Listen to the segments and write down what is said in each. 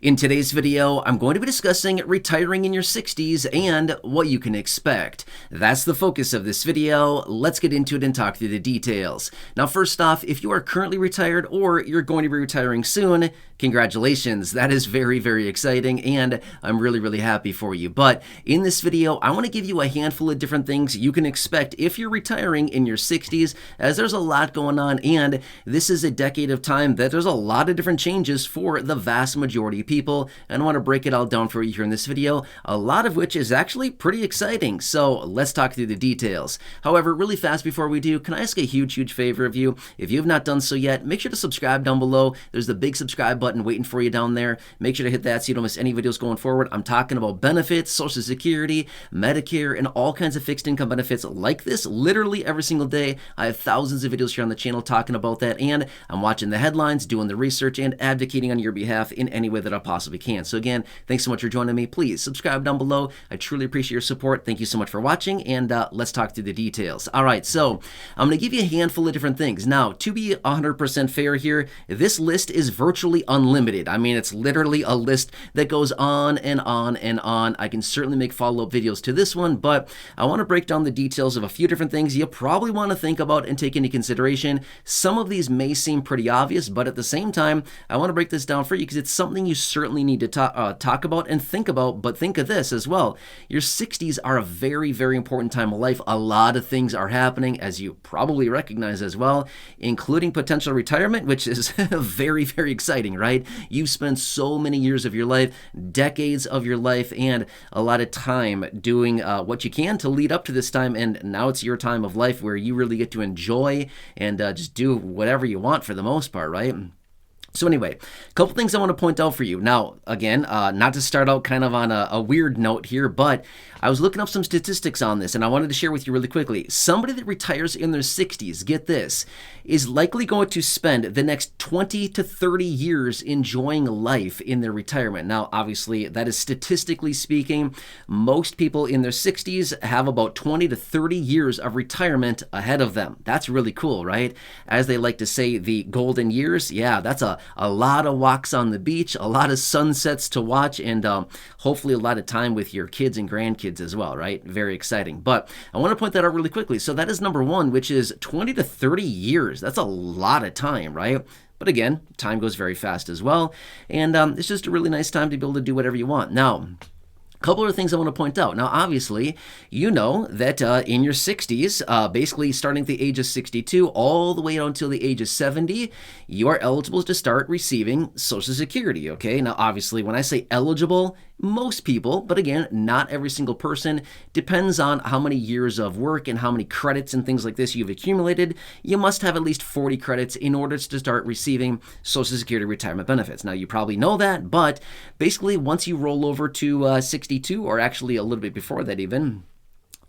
In today's video, I'm going to be discussing retiring in your 60s and what you can expect. That's the focus of this video. Let's get into it and talk through the details. Now, first off, if you are currently retired or you're going to be retiring soon, congratulations. That is very, very exciting, and I'm really happy for you. But in this video, I want to give you a handful of different things you can expect if you're retiring in your 60s, as there's a lot going on, and this is a decade of time that there's a lot of different changes for the vast majority of people, and I want to break it all down for you here in this video, a lot of which is actually pretty exciting. So let's talk through the details. However, really fast before we do, can I ask a huge favor of you? If you have not done so yet, make sure to subscribe down below. There's the big subscribe button waiting for you down there. Make sure to hit that so you don't miss any videos going forward. I'm talking about benefits, Social Security, Medicare, and all kinds of fixed income benefits like this literally every single day. I have thousands of videos here on the channel talking about that, and I'm watching the headlines, doing the research, and advocating on your behalf in any way that I possibly can. So again, thanks so much for joining me. Please subscribe down below. I truly appreciate your support. Thank you so much for watching, and let's talk through the details. All right, so I'm going to give you a handful of different things. Now, to be 100% fair here, this list is virtually unlimited. I mean, it's literally a list that goes on and on and on. I can certainly make follow-up videos to this one, but I want to break down the details of a few different things you probably want to think about and take into consideration. Some of these may seem pretty obvious, but at the same time, I want to break this down for you because it's something you certainly need to talk about and think about, but think of this as well. Your 60s are a very important time of life. A lot of things are happening, as you probably recognize as well, including potential retirement, which is very exciting, right? You've spent so many years of your life, decades of your life, and a lot of time doing what you can to lead up to this time, and now it's your time of life where you really get to enjoy and just do whatever you want for the most part, right? So anyway, a couple things I want to point out for you. Now, again, not to start out kind of on a weird note here, but I was looking up some statistics on this, and I wanted to share with you really quickly. Somebody that retires in their 60s, get this, is likely going to spend the next 20 to 30 years enjoying life in their retirement. Now, obviously, that is statistically speaking. Most people in their 60s have about 20 to 30 years of retirement ahead of them. That's really cool, right? As they like to say, the golden years. Yeah, that's a lot of walks on the beach, a lot of sunsets to watch, and hopefully a lot of time with your kids and grandkids as well, right? Very exciting. But I want to point that out really quickly. So that is number one, which is 20 to 30 years. That's a lot of time, right? But again, time goes very fast as well. And it's just a really nice time to be able to do whatever you want. Now, a couple of things I want to point out. Now, obviously, you know that in your 60s, basically starting at the age of 62 all the way until the age of 70, you are eligible to start receiving Social Security, okay? Now, obviously, when I say eligible, most people, but again, not every single person, depends on how many years of work and how many credits and things like this you've accumulated. You must have at least 40 credits in order to start receiving Social Security retirement benefits. Now, you probably know that, but basically, once you roll over to 62, or actually a little bit before that even,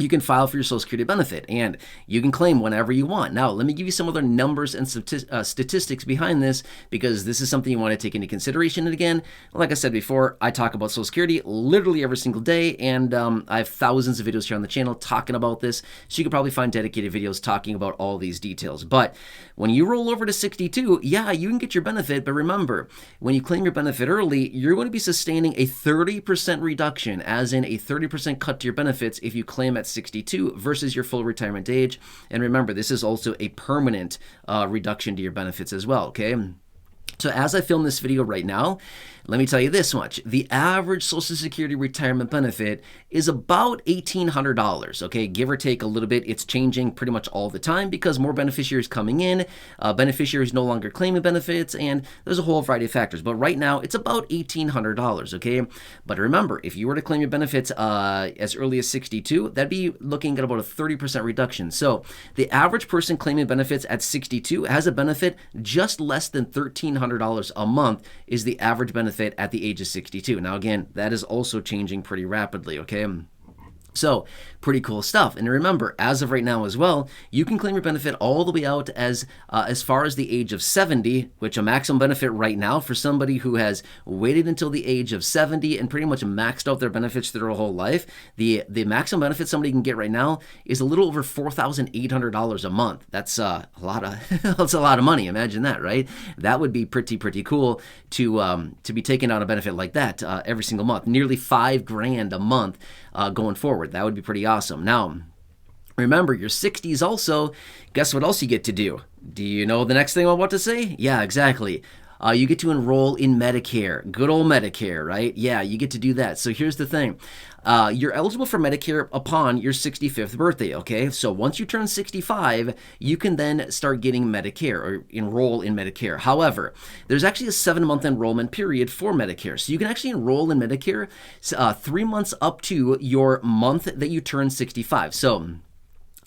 you can file for your Social Security benefit, and you can claim whenever you want. Now, let me give you some other numbers and statistics behind this, because this is something you want to take into consideration. And again, like I said before, I talk about Social Security literally every single day, and I have thousands of videos here on the channel talking about this, so you can probably find dedicated videos talking about all these details. But when you roll over to 62, yeah, you can get your benefit, but remember, when you claim your benefit early, you're going to be sustaining a 30% reduction, as in a 30% cut to your benefits if you claim at 62 versus your full retirement age. And remember, this is also a permanent reduction to your benefits as well, okay? So as I film this video right now, let me tell you this much. The average Social Security retirement benefit is about $1,800, okay? Give or take a little bit. It's changing pretty much all the time because more beneficiaries coming in, beneficiaries no longer claiming benefits, and there's a whole variety of factors. But right now, it's about $1,800, okay? But remember, if you were to claim your benefits as early as 62, that'd be looking at about a 30% reduction. So the average person claiming benefits at 62 has a benefit just less than $1,300 a month is the average benefit at the age of 62. Now, again, that is also changing pretty rapidly, okay? So, pretty cool stuff. And remember, as of right now as well, you can claim your benefit all the way out as far as the age of 70, which a maximum benefit right now for somebody who has waited until the age of 70 and pretty much maxed out their benefits their whole life. The maximum benefit somebody can get right now is a little over $4,800 a month. That's a lot of that's a lot of money. Imagine that, right? That would be pretty cool to be taking out a benefit like that every single month, nearly $5,000 a month going forward. That would be pretty awesome. Now, remember, your 60s also, guess what else you get to do? Do you know the next thing I'm about to say? Yeah, exactly. You get to enroll in Medicare. Good old Medicare, right? Yeah, you get to do that. So here's the thing. You're eligible for Medicare upon your 65th birthday, okay? So once you turn 65, you can then start getting Medicare or enroll in Medicare. However, there's actually a 7-month enrollment period for Medicare. So you can actually enroll in Medicare 3 months up to your month that you turn 65. So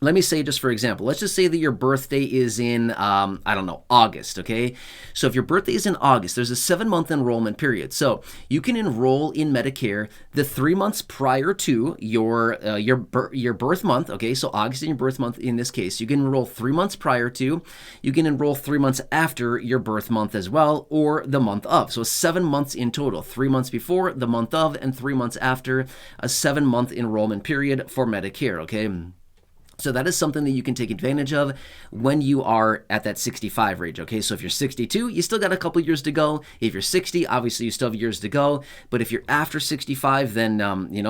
let me say, just for example, let's just say that your birthday is in, I don't know, August, okay? So if your birthday is in August, there's a 7-month enrollment period. So you can enroll in Medicare the 3 months prior to your birth month, okay? So August is your birth month in this case. You can enroll 3 months prior to, you can enroll 3 months after your birth month as well, or the month of. So 7 months in total, 3 months before, the month of, and 3 months after, a 7-month enrollment period for Medicare, okay? So that is something that you can take advantage of when you are at that 65 age, okay? So if you're 62, you still got a couple years to go. If you're 60, obviously you still have years to go. But if you're after 65, then,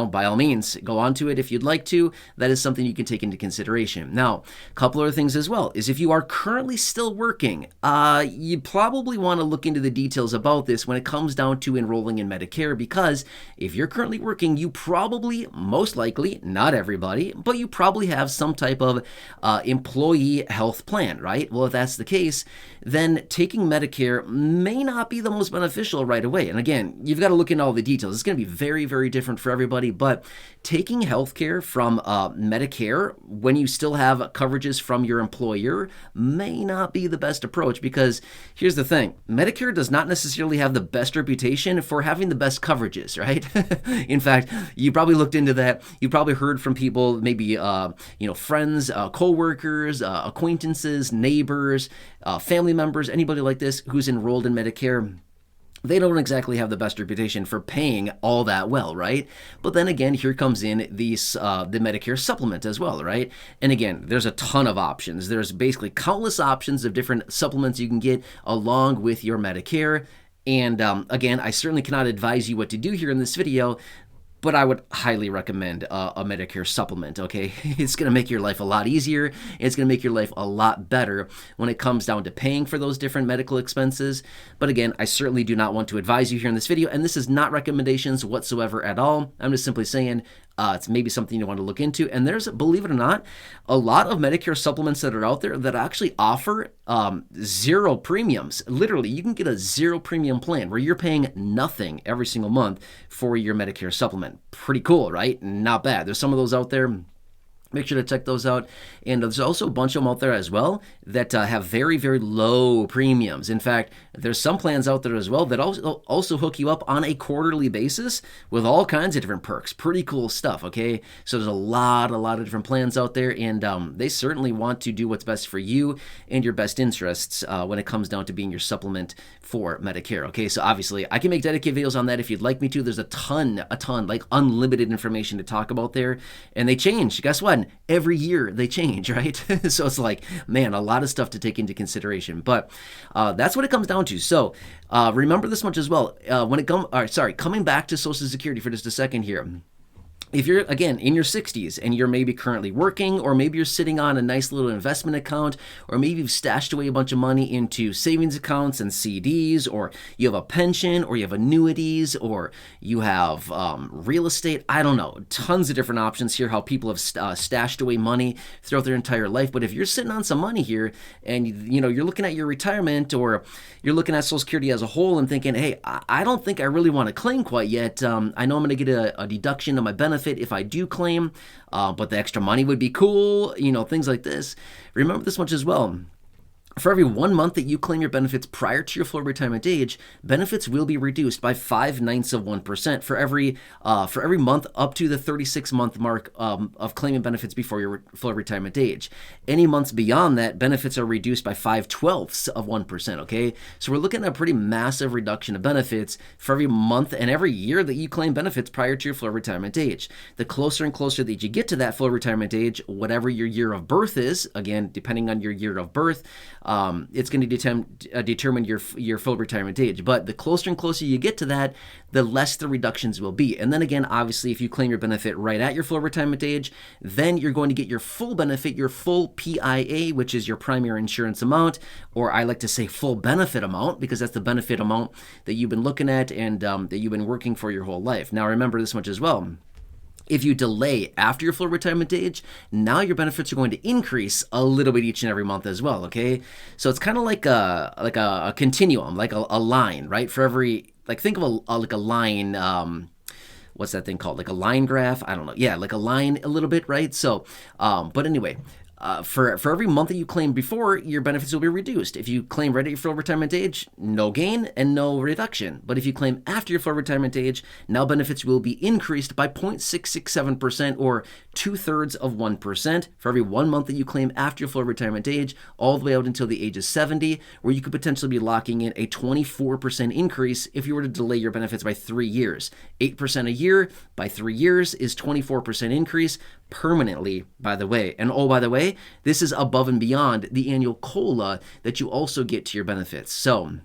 by all means, go on to it if you'd like to. That is something you can take into consideration. Now, a couple other things as well is if you are currently still working, you probably want to look into the details about this when it comes down to enrolling in Medicare, because if you're currently working, you probably, most likely, not everybody, but you probably have some type of employee health plan, right? Well, if that's the case, then taking Medicare may not be the most beneficial right away. And again, you've got to look into all the details. It's going to be very different for everybody, but taking healthcare from Medicare when you still have coverages from your employer may not be the best approach, because here's the thing. Medicare does not necessarily have the best reputation for having the best coverages, right? In fact, you probably looked into that. You probably heard from people, maybe, friends, co-workers, acquaintances, neighbors, family members, anybody like this who's enrolled in Medicare. They don't exactly have the best reputation for paying all that well, right? But then again, here comes in the Medicare supplement as well, right? And again, there's a ton of options. There's basically countless options of different supplements you can get along with your Medicare. And again, I certainly cannot advise you what to do here in this video, but I would highly recommend a Medicare supplement, okay? It's going to make your life a lot easier. And it's going to make your life a lot better when it comes down to paying for those different medical expenses. But again, I certainly do not want to advise you here in this video, and this is not recommendations whatsoever at all. I'm just simply saying it's maybe something you want to look into. And there's, believe it or not, a lot of Medicare supplements that are out there that actually offer 0 premiums. Literally, you can get a 0 premium plan where you're paying nothing every single month for your Medicare supplement. Pretty cool, right? Not bad. There's some of those out there. Make sure to check those out. And there's also a bunch of them out there as well that have very low premiums. In fact, there's some plans out there as well that also hook you up on a quarterly basis with all kinds of different perks. Pretty cool stuff, okay? So there's a lot of different plans out there, and they certainly want to do what's best for you and your best interests when it comes down to being your supplement for Medicare, okay? So obviously, I can make dedicated videos on that if you'd like me to. There's a ton, like unlimited information to talk about there, and they change. Guess what? Every year they change, right? So it's like, man, a lot of stuff to take into consideration. But that's what it comes down to. So remember this much as well. Coming back to Social Security for just a second here. If you're, again, in your 60s and you're maybe currently working, or maybe you're sitting on a nice little investment account, or maybe you've stashed away a bunch of money into savings accounts and CDs, or you have a pension, or you have annuities, or you have real estate, I don't know, tons of different options here, how people have stashed away money throughout their entire life. But if you're sitting on some money here and you're looking at your retirement, or you're looking at Social Security as a whole and thinking, hey, I don't think I really want to claim quite yet. I know I'm going to get a deduction of my benefit if I do claim, but the extra money would be cool, things like this. Remember this much as well. For every 1 month that you claim your benefits prior to your full retirement age, benefits will be reduced by 0.05% for every month up to the 36-month mark of claiming benefits before your full retirement age. Any months beyond that, benefits are reduced by 0.05%. Okay, so we're looking at a pretty massive reduction of benefits for every month and every year that you claim benefits prior to your full retirement age. The closer and closer that you get to that full retirement age, whatever your year of birth is, again, depending on your year of birth, it's going to determine your full retirement age. But the closer and closer you get to that, the less the reductions will be. And then again, obviously, if you claim your benefit right at your full retirement age, then you're going to get your full benefit, your full PIA, which is your primary insurance amount, or I like to say full benefit amount, because that's the benefit amount that you've been looking at and that you've been working for your whole life. Now, remember this much as well. If you delay after your full retirement age, now your benefits are going to increase a little bit each and every month as well, okay? So it's kind of like a continuum, like a line, right? For every, like think of like a line, what's that thing called? Like a line graph? I don't know. Yeah, like a line a little bit, right? So, but anyway, for every month that you claim before, your benefits will be reduced. If you claim right at your full retirement age, no gain and no reduction. But if you claim after your full retirement age, now benefits will be increased by 0.667% or 0.02% for every 1 month that you claim after your full retirement age, all the way out until the age of 70, where you could potentially be locking in a 24% increase if you were to delay your benefits by 3 years. 8% a year by 3 years is 24% increase permanently, by the way. And oh, by the way, this is above and beyond the annual COLA that you also get to your benefits. So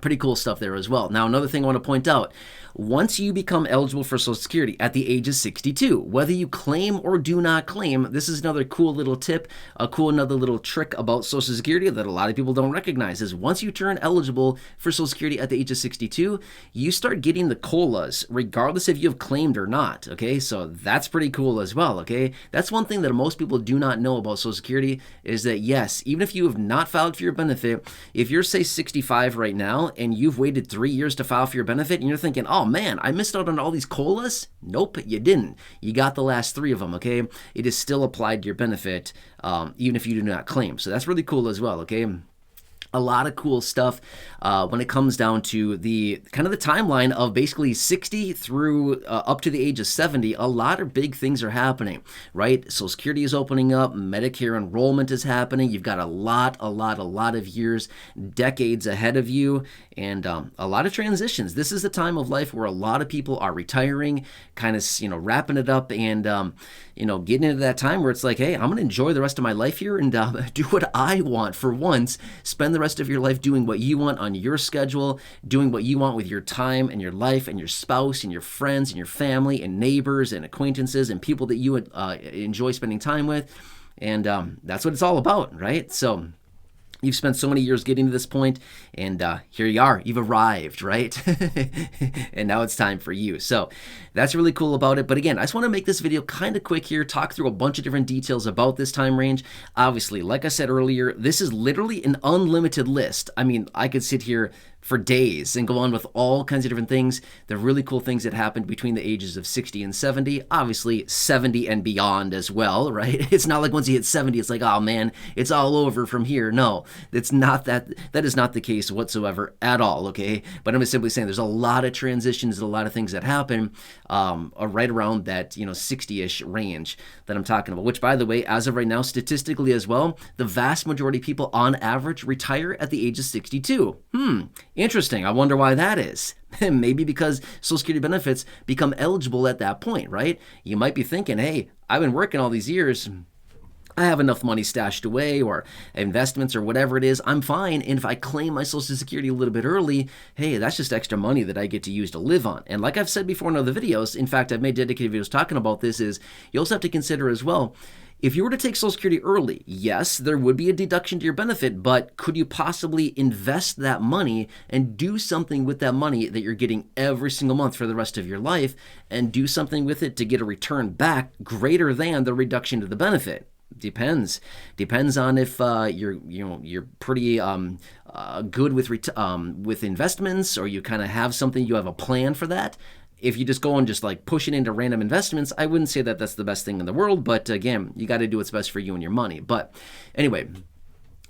pretty cool stuff there as well. Now, another thing I want to point out, once you become eligible for Social Security at the age of 62, whether you claim or do not claim, this is another cool little tip, another little trick about Social Security that a lot of people don't recognize is once you turn eligible for Social Security at the age of 62, you start getting the COLAs, regardless if you have claimed or not, okay? So that's pretty cool as well, okay? That's one thing that most people do not know about Social Security is that, yes, even if you have not filed for your benefit, if you're, say, 65 right now and you've waited 3 years to file for your benefit and you're thinking, oh man, I missed out on all these COLAs? Nope, you didn't. You got the last 3 of them, okay? It is still applied to your benefit, even if you do not claim. So that's really cool as well, okay? A lot of cool stuff when it comes down to the kind of the timeline of basically 60 through up to the age of 70. A lot of big things are happening, right? Social Security is opening up. Medicare enrollment is happening. You've got a lot of years, decades ahead of you, and a lot of transitions. This is the time of life where a lot of people are retiring, kind of, wrapping it up and, getting into that time where it's like, hey, I'm going to enjoy the rest of my life here and do what I want for once. Spend the rest of your life doing what you want on your schedule, doing what you want with your time and your life and your spouse and your friends and your family and neighbors and acquaintances and people that you enjoy spending time with. And that's what it's all about, right? So you've spent so many years getting to this point, and here you are. You've arrived, right? And now it's time for you. So that's really cool about it. But again, I just want to make this video kind of quick here, talk through a bunch of different details about this time range. Obviously, like I said earlier, this is literally an unlimited list. I mean, I could sit here for days and go on with all kinds of different things. The really cool things that happened between the ages of 60 and 70, obviously 70 and beyond as well, right? It's not like once you hit 70, it's like, oh man, it's all over from here. No, it's not that. That is not the case whatsoever at all, okay? But I'm just simply saying there's a lot of transitions and a lot of things that happen right around that, 60-ish range that I'm talking about, which by the way, as of right now, statistically as well, the vast majority of people on average retire at the age of 62. Interesting. I wonder why that is. Maybe because Social Security benefits become eligible at that point, right? You might be thinking, hey, I've been working all these years. I have enough money stashed away or investments or whatever it is. I'm fine. And if I claim my Social Security a little bit early, hey, that's just extra money that I get to use to live on. And like I've said before in other videos, in fact, I've made dedicated videos talking about this, is you also have to consider as well, if you were to take Social Security early, yes, there would be a deduction to your benefit, but could you possibly invest that money and do something with that money that you're getting every single month for the rest of your life and do something with it to get a return back greater than the reduction to the benefit? Depends on if you're pretty good with investments, or you kind of have something, you have a plan for that. If you just go and just like push it into random investments, I wouldn't say that that's the best thing in the world. But again, you got to do what's best for you and your money. But anyway,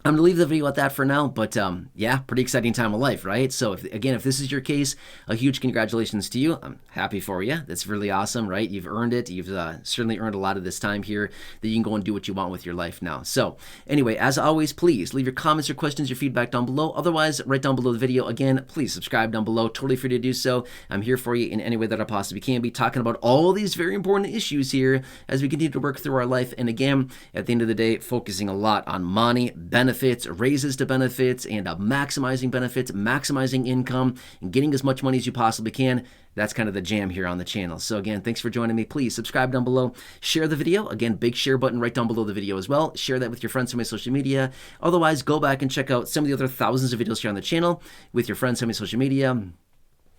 I'm gonna leave the video at that for now, but yeah, pretty exciting time of life, right? So if this is your case, a huge congratulations to you. I'm happy for you. That's really awesome, right? You've earned it. You've certainly earned a lot of this time here that you can go and do what you want with your life now. So anyway, as always, please leave your comments, your questions, your feedback down below. Otherwise, right down below the video. Again, please subscribe down below. Totally free to do so. I'm here for you in any way that I possibly can be, talking about all these very important issues here as we continue to work through our life. And again, at the end of the day, focusing a lot on money, benefits, raises to benefits, and maximizing benefits, maximizing income, and getting as much money as you possibly can. That's kind of the jam here on the channel. So again, thanks for joining me. Please subscribe down below. Share the video. Again, big share button right down below the video as well. Share that with your friends on my social media. Otherwise, go back and check out some of the other thousands of videos here on the channel with your friends on my social media.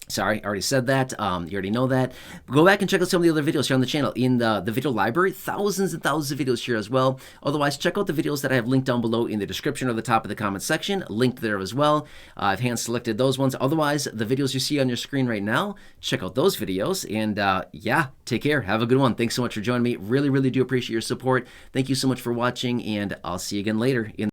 Sorry, I already said that. You already know that. Go back and check out some of the other videos here on the channel. In the video library, thousands and thousands of videos here as well. Otherwise, check out the videos that I have linked down below in the description or the top of the comment section. Linked there as well. I've hand-selected those ones. Otherwise, the videos you see on your screen right now, check out those videos. And yeah, take care. Have a good one. Thanks so much for joining me. Really, really do appreciate your support. Thank you so much for watching, and I'll see you again later.